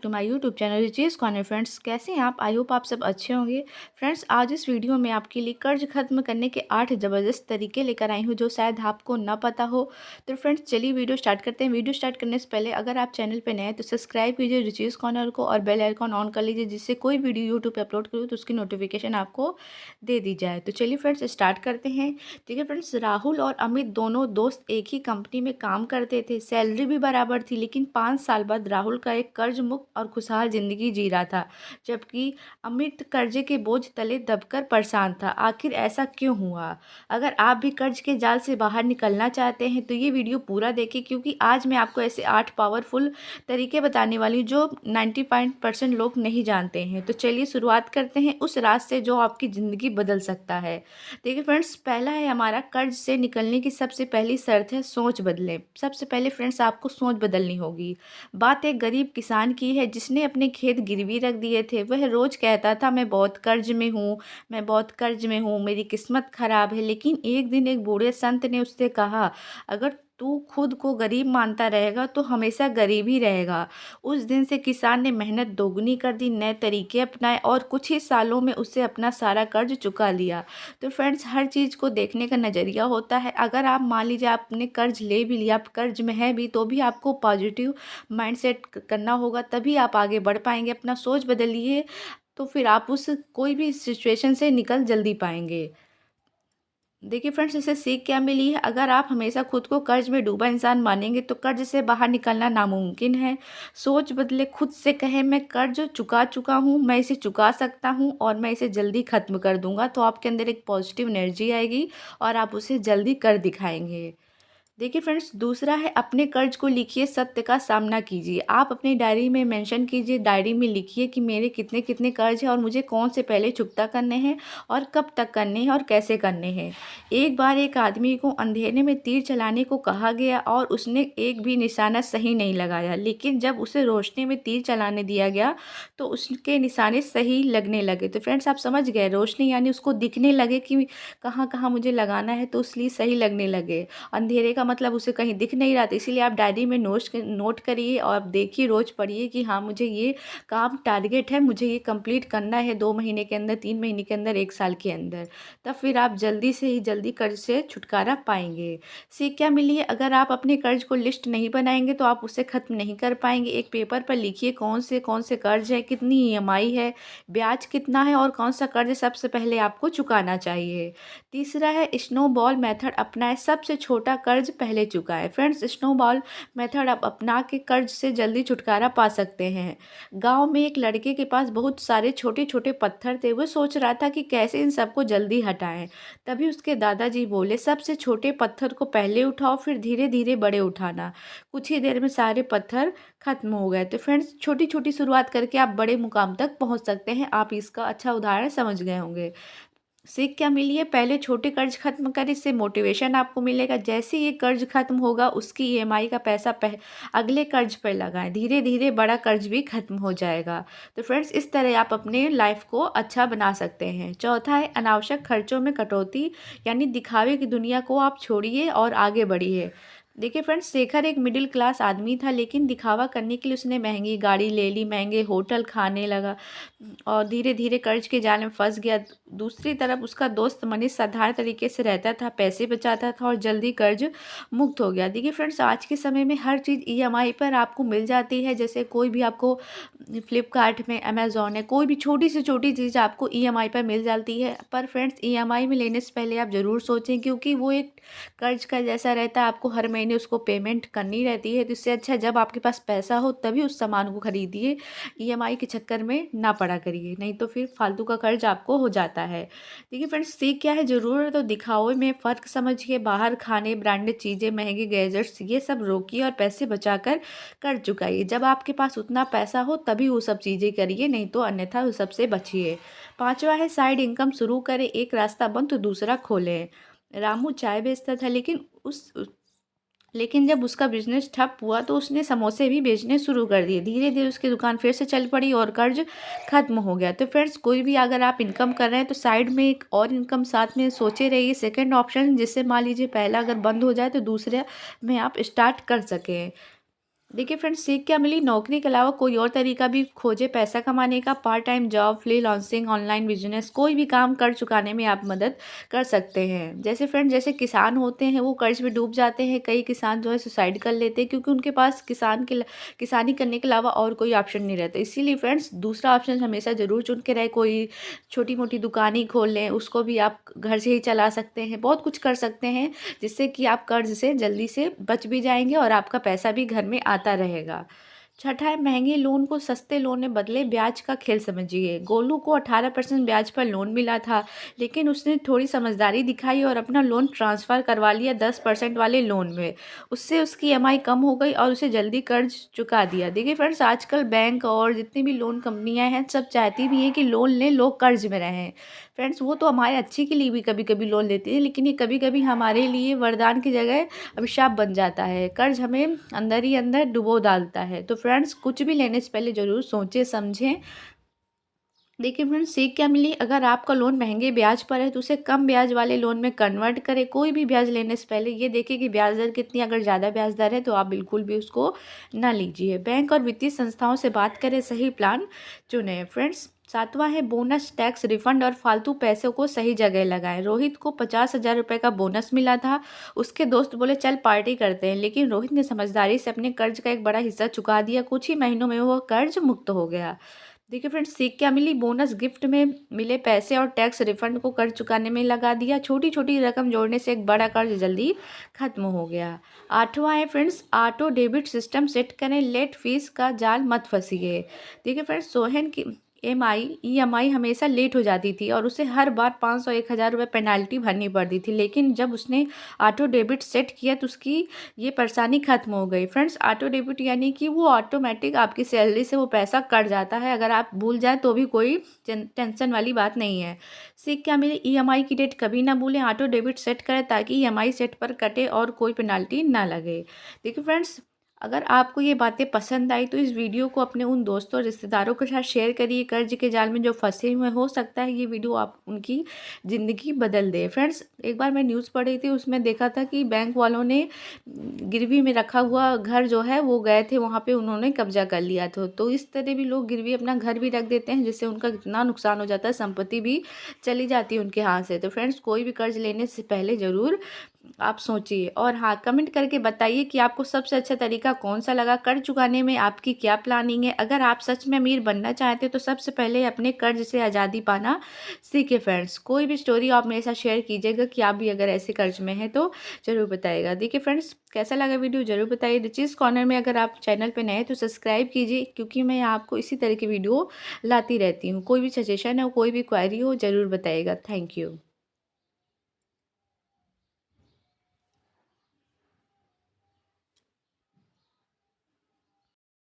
To my YouTube channel Riches Corner. Friends, कैसे हैं आप? आई होप आप सब अच्छे होंगे। फ्रेंड्स, आज इस वीडियो में आपके लिए कर्ज खत्म करने के 8 ज़बरदस्त तरीके लेकर आई हूँ जो शायद आपको ना पता हो। तो फ्रेंड्स, चलिए वीडियो स्टार्ट करते हैं। वीडियो स्टार्ट करने से पहले अगर आप चैनल पर नए हैं तो सब्सक्राइब कीजिए रिचेस कॉर्नर को और बेल आइकॉन ऑन कर लीजिए, जिससे कोई वीडियो यूट्यूब पर अपलोड करूँ तो उसकी नोटिफिकेशन आपको दे दी जाए। तो चलिए फ्रेंड्स, स्टार्ट करते हैं। ठीक है फ्रेंड्स, राहुल और अमित दोनों दोस्त एक ही कंपनी में काम करते थे। सैलरी भी बराबर थी, लेकिन 5 साल बाद राहुल का एक कर्ज मुक्त और खुशहाल जिंदगी जी रहा था, जबकि अमित कर्जे के बोझ तले दबकर परेशान था। आखिर ऐसा क्यों हुआ? अगर आप भी कर्ज के जाल से बाहर निकलना चाहते हैं तो ये वीडियो पूरा देखें, क्योंकि आज मैं आपको ऐसे 8 पावरफुल तरीके बताने वाली हूँ जो 95% लोग नहीं जानते हैं। तो चलिए शुरुआत करते हैं उस राज से जो आपकी ज़िंदगी बदल सकता है। देखिए फ्रेंड्स, पहला है हमारा कर्ज से निकलने की सबसे पहली शर्त है सोच बदलें। सबसे पहले फ्रेंड्स, आपको सोच बदलनी होगी। बात एक गरीब किसान की है जिसने अपने खेत गिरवी रख दिए थे। वह रोज कहता था, मैं बहुत कर्ज में हूँ, मैं बहुत कर्ज में हूँ, मेरी किस्मत खराब है। लेकिन एक दिन एक बूढ़े संत ने उससे कहा, अगर तू खुद को गरीब मानता रहेगा तो हमेशा गरीब ही रहेगा। उस दिन से किसान ने मेहनत दोगुनी कर दी, नए तरीके अपनाए और कुछ ही सालों में उससे अपना सारा कर्ज चुका लिया। तो फ्रेंड्स, हर चीज़ को देखने का नज़रिया होता है। अगर आप मान लीजिए आपने कर्ज ले भी लिया, आप कर्ज में है भी, तो भी आपको पॉजिटिव माइंडसेट करना होगा, तभी आप आगे बढ़ पाएंगे। अपना सोच बदलिए तो फिर आप उस कोई भी सिचुएशन से निकल जल्दी पाएंगे। देखिए फ्रेंड्स, इसे सीख क्या मिली है? अगर आप हमेशा खुद को कर्ज में डूबा इंसान मानेंगे तो कर्ज से बाहर निकलना नामुमकिन है। सोच बदले, खुद से कहें, मैं कर्ज चुका चुका हूँ, मैं इसे चुका सकता हूँ और मैं इसे जल्दी खत्म कर दूंगा। तो आपके अंदर एक पॉजिटिव एनर्जी आएगी और आप उसे जल्दी कर दिखाएंगे। देखिए फ्रेंड्स, दूसरा है अपने कर्ज को लिखिए, सत्य का सामना कीजिए। आप अपनी डायरी में मेंशन कीजिए, डायरी में लिखिए कि मेरे कितने कितने कर्ज हैं और मुझे कौन से पहले चुकता करने हैं और कब तक करने हैं और कैसे करने हैं। एक बार एक आदमी को अंधेरे में तीर चलाने को कहा गया और उसने एक भी निशाना सही नहीं लगाया, लेकिन जब उसे रोशनी में तीर चलाने दिया गया तो उसके निशाने सही लगने लगे। तो फ्रेंड्स, आप समझ गए, रोशनी यानी उसको दिखने लगे कि कहाँ कहाँ मुझे लगाना है, तो इसलिए सही लगने लगे। अंधेरे का मतलब उसे कहीं दिख नहीं रहा था। इसीलिए आप डायरी में नोट करिए और आप देखिए, रोज पढ़िए कि हाँ, मुझे ये काम टारगेट है, मुझे ये कंप्लीट करना है 2 महीने के अंदर, 3 महीने के अंदर, 1 साल के अंदर। तब फिर आप जल्दी से ही जल्दी कर्ज से छुटकारा पाएंगे। सीख क्या मिली है? अगर आप अपने कर्ज को लिस्ट नहीं बनाएंगे तो आप उसे खत्म नहीं कर पाएंगे। एक पेपर पर लिखिए कौन से कर्ज है, कितनी ईएमआई है, ब्याज कितना है और कौन सा कर्ज सबसे पहले आपको चुकाना चाहिए। तीसरा है स्नोबॉल मेथड अपनाएं, सबसे छोटा कर्ज पहले चुकाएं। फ्रेंड्स, स्नोबॉल मेथड आप अपना के कर्ज से जल्दी छुटकारा पा सकते हैं। गांव में एक लड़के के पास बहुत सारे छोटे छोटे पत्थर थे। वो सोच रहा था कि कैसे इन सबको जल्दी हटाएं। तभी उसके दादाजी बोले, सबसे छोटे पत्थर को पहले उठाओ, फिर धीरे धीरे बड़े उठाना। कुछ ही देर में सारे पत्थर खत्म हो गए। तो फ्रेंड्स, छोटी छोटी शुरुआत करके आप बड़े मुकाम तक पहुंच सकते हैं। आप इसका अच्छा उदाहरण समझ गए होंगे। सीख क्या मिली है? पहले छोटे कर्ज खत्म करें, इससे मोटिवेशन आपको मिलेगा। जैसे ये कर्ज खत्म होगा उसकी ईएमआई का पैसा अगले कर्ज पर लगाएं, धीरे धीरे बड़ा कर्ज भी खत्म हो जाएगा। तो फ्रेंड्स, इस तरह आप अपने लाइफ को अच्छा बना सकते हैं। चौथा है अनावश्यक खर्चों में कटौती, यानी दिखावे की दुनिया को आप छोड़िए और आगे बढ़िए। देखिए फ्रेंड्स, शेखर एक मिडिल क्लास आदमी था, लेकिन दिखावा करने के लिए उसने महंगी गाड़ी ले ली, महंगे होटल खाने लगा और धीरे धीरे कर्ज के जाल में फंस गया। दूसरी तरफ उसका दोस्त मनीष साधारण तरीके से रहता था, पैसे बचाता था और जल्दी कर्ज मुक्त हो गया। देखिए फ्रेंड्स, आज के समय में हर चीज़ ईएमआई पर आपको मिल जाती है। जैसे कोई भी आपको फ्लिपकार्ट में, अमेज़ॉन है, कोई भी छोटी से छोटी चीज़ आपको ईएमआई पर मिल जाती है। पर फ्रेंड्स, ईएमआई में लेने से पहले आप ज़रूर सोचें, क्योंकि वो एक कर्ज का जैसा रहता है, आपको हर महीने उसको पेमेंट करनी रहती है। तो इससे अच्छा जब आपके पास पैसा हो तभी उस सामान को खरीदिए, ईएमआई के चक्कर में ना पड़ा करिए, नहीं तो फिर फालतू का कर्ज आपको हो जाता है। देखिए फ्रेंड्स, सीख क्या है? ज़रूरत और दिखावे में फ़र्क समझिए। बाहर खाने, ब्रांडेड चीज़ें, महंगे गैजेट्स, ये सब रोकिए और पैसे बचाकर कर्ज चुकाइए। जब आपके पास उतना पैसा हो तभी वो सब चीज़ें करिए, नहीं तो अन्यथा उस सब से बचिए। पांचवा है साइड इनकम शुरू करें, एक रास्ता बंद तो दूसरा खोलें। रामू चाय बेचता था, लेकिन जब उसका बिजनेस ठप हुआ तो उसने समोसे भी बेचने शुरू कर दिए। धीरे धीरे उसकी दुकान फिर से चल पड़ी और कर्ज खत्म हो गया। तो फ्रेंड्स, कोई भी अगर आप इनकम कर रहे हैं तो साइड में एक और इनकम साथ में सोचे रहिए, सेकंड ऑप्शन, जिससे मान लीजिए पहला अगर बंद हो जाए तो दूसरे में आप स्टार्ट कर सकें। देखिए फ्रेंड्स, सीख क्या मिली, नौकरी के अलावा कोई और तरीका भी खोजे पैसा कमाने का। Part time job, freelancing, online business, कोई भी काम कर्ज चुकाने में आप मदद कर सकते हैं। जैसे फ्रेंड्स, जैसे किसान होते हैं वो कर्ज में डूब जाते हैं, कई किसान जो है सुसाइड कर लेते हैं क्योंकि उनके पास किसानी करने के अलावा और कोई ऑप्शन नहीं रहता। इसीलिए फ्रेंड्स, दूसरा ऑप्शन हमेशा ज़रूर चुन के रहे। कोई छोटी मोटी दुकान ही खोल लें, उसको भी आप घर से ही चला सकते हैं। बहुत कुछ कर सकते हैं जिससे कि आप कर्ज से जल्दी से बच भी जाएंगे और आपका पैसा भी घर में आता रहेगा। छठा है, महंगे लोन को सस्ते लोन में बदले, ब्याज का खेल समझिए। गोलू को 18% ब्याज पर लोन मिला था, लेकिन उसने थोड़ी समझदारी दिखाई और अपना लोन ट्रांसफ़र करवा लिया 10% वाले लोन में। उससे उसकी ईएमआई कम हो गई और उसे जल्दी कर्ज चुका दिया। देखिए फ्रेंड्स, आजकल बैंक और जितनी भी लोन कंपनियां हैं सब चाहती भी हैं कि लोन लें, लोग कर्ज में रहें। फ्रेंड्स, वो तो हमारे अच्छे के लिए भी कभी कभी लोन लेती है, लेकिन ये कभी कभी हमारे लिए वरदान की जगह अभिशाप बन जाता है। कर्ज हमें अंदर ही अंदर डुबो डालता है। तो फ्रेंड्स, कुछ भी लेने से पहले ज़रूर सोचें समझें। देखिए फ्रेंड्स, सीख क्या मिली, अगर आपका लोन महंगे ब्याज पर है तो उसे कम ब्याज वाले लोन में कन्वर्ट करें। कोई भी ब्याज लेने से पहले ये देखें कि ब्याज दर कितनी, अगर ज़्यादा ब्याज दर है तो आप बिल्कुल भी उसको ना लीजिए। बैंक और वित्तीय संस्थाओं से बात करें, सही प्लान चुनें। फ्रेंड्स, सातवां है, बोनस, टैक्स रिफंड और फालतू पैसों को सही जगह लगाएं। रोहित को 50,000 रुपये का बोनस मिला था। उसके दोस्त बोले चल पार्टी करते हैं, लेकिन रोहित ने समझदारी से अपने कर्ज का एक बड़ा हिस्सा चुका दिया। कुछ ही महीनों में वो कर्ज मुक्त हो गया। देखिए फ्रेंड्स, सीख क्या मिली, बोनस, गिफ्ट में मिले पैसे और टैक्स रिफंड को कर्ज चुकाने में लगा दिया। छोटी छोटी रकम जोड़ने से एक बड़ा कर्ज जल्दी खत्म हो गया। आठवां है friends, auto debit system set करें, लेट फीस का जाल मत फंसिए। देखिए फ्रेंड्स, सोहन की ईएमआई हमेशा लेट हो जाती थी और उसे हर बार 500 1,000 रुपये पेनाल्टी भरनी पड़ती थी, लेकिन जब उसने ऑटो डेबिट सेट किया तो उसकी ये परेशानी खत्म हो गई। फ्रेंड्स, ऑटो डेबिट यानी कि वो ऑटोमेटिक आपकी सैलरी से वो पैसा कट जाता है। अगर आप भूल जाए तो भी कोई टेंशन वाली बात नहीं है। सीख क्या मिले, ईएमआई की डेट कभी ना भूलें, ऑटो डेबिट सेट करें ताकि ईएमआई सेट पर कटे और कोई पेनाल्टी ना लगे। देखिए फ्रेंड्स, अगर आपको ये बातें पसंद आई तो इस वीडियो को अपने उन दोस्तों और रिश्तेदारों के साथ शेयर करिए। कर्ज के जाल में जो फंसे हुए, हो सकता है ये वीडियो आप उनकी ज़िंदगी बदल दे। फ्रेंड्स, एक बार मैं न्यूज़ पढ़ रही थी, उसमें देखा था कि बैंक वालों ने गिरवी में रखा हुआ घर जो है वो गए थे वहाँ पे, उन्होंने कब्जा कर लिया था। तो इस तरह भी लोग गिरवी अपना घर भी रख देते हैं, जिससे उनका कितना नुकसान हो जाता है, संपत्ति भी चली जाती है उनके हाथ से। तो फ्रेंड्स, कोई भी कर्ज लेने से पहले ज़रूर आप सोचिए। और हाँ, कमेंट करके बताइए कि आपको सबसे अच्छा तरीका कौन सा लगा, कर्ज चुकाने में आपकी क्या प्लानिंग है। अगर आप सच में अमीर बनना चाहते हैं तो सबसे पहले अपने कर्ज से आज़ादी पाना सीखे। फ्रेंड्स, कोई भी स्टोरी आप मेरे साथ शेयर कीजिएगा कि आप भी अगर ऐसे कर्ज में हैं तो ज़रूर बताइएगा। देखिए फ्रेंड्स, कैसा लगा वीडियो ज़रूर बताइए। रिचीज़ कॉर्नर में अगर आप चैनल पर नए हैं तो सब्सक्राइब कीजिए, क्योंकि मैं आपको इसी तरह की वीडियो लाती रहती हूँ। कोई भी सजेशन हो, कोई भी क्वेरी हो, ज़रूर बताइएगा। Thank you.